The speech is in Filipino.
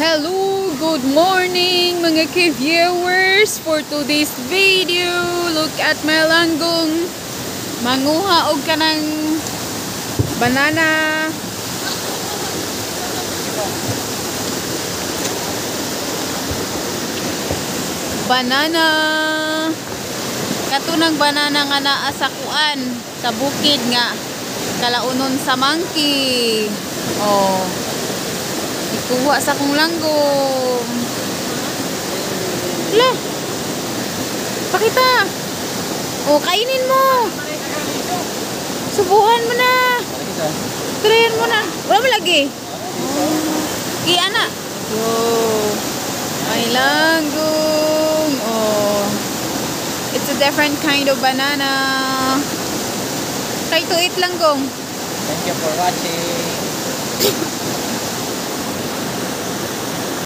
Hello, good morning mga ka-viewers. For today's video, look at my langgong. Manguha og kanang banana. Banana. Katunang banana nga naa sa kuan, sa bukid nga kalaunon sa monkey. Oh. Ikuha sa kong langgong. Hala. Pakita. O, kainin mo. Subuhan mo na. Trayan mo na. Wala mo lagi. Iya na. Oh. Ay langgong. Oh. It's a different kind of banana. Try to eat langgong. Thank you for watching.